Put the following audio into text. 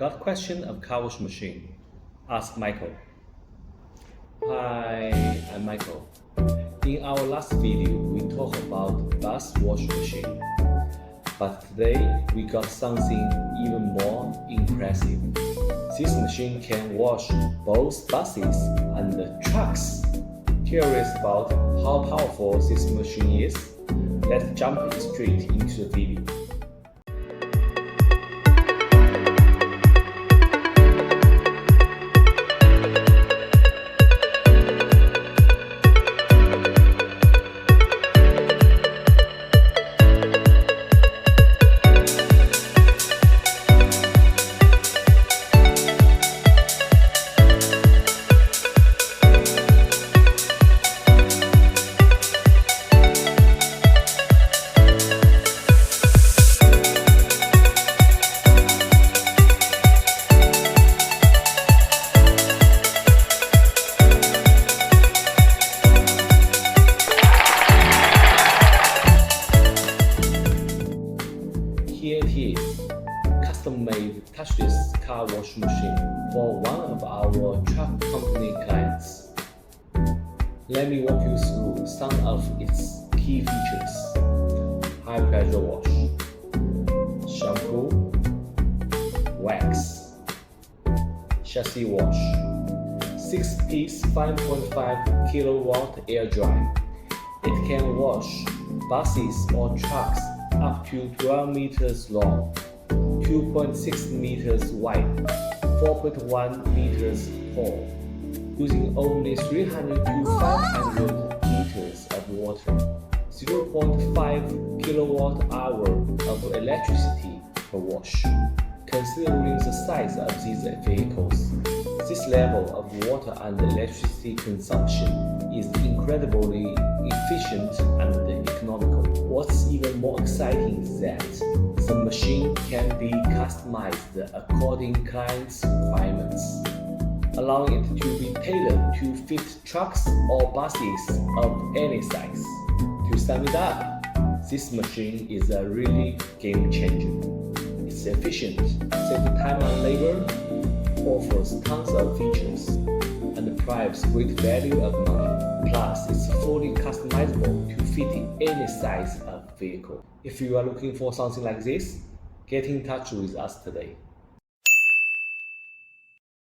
Got a question of car wash machine? Ask Michael. Hi, I'm Michael. In our last video, we talked about bus wash machine. But today, we got something even more impressive. This machine can wash both buses and trucks. Curious about how powerful this machine is? Let's jump straight into the video. Here it is, custom-made touchless car wash machine for one of our truck company clients. Let me walk you through some of its key features. High pressure wash, shampoo, wax, chassis wash, 6-piece 5.5 kilowatt air dry. It can wash buses or trucks up to 12 meters long, 2.6 meters wide, 4.1 meters tall, using only 300 to 500 liters of water, 0.5 kilowatt hour of electricity per wash. Considering the size of these vehicles, this level of water and electricity consumption is incredibly efficient and economical. What's even more exciting is that the machine can be customized according to clients' requirements, allowing it to be tailored to fit trucks or buses of any size. To sum it up, this machine is a really game changer. It's efficient, saves time and labor, offers tons of features, and provides great value of money. Plus, it's fully customizable to fit any size of vehicle. If you are looking for something like this, get in touch with us today.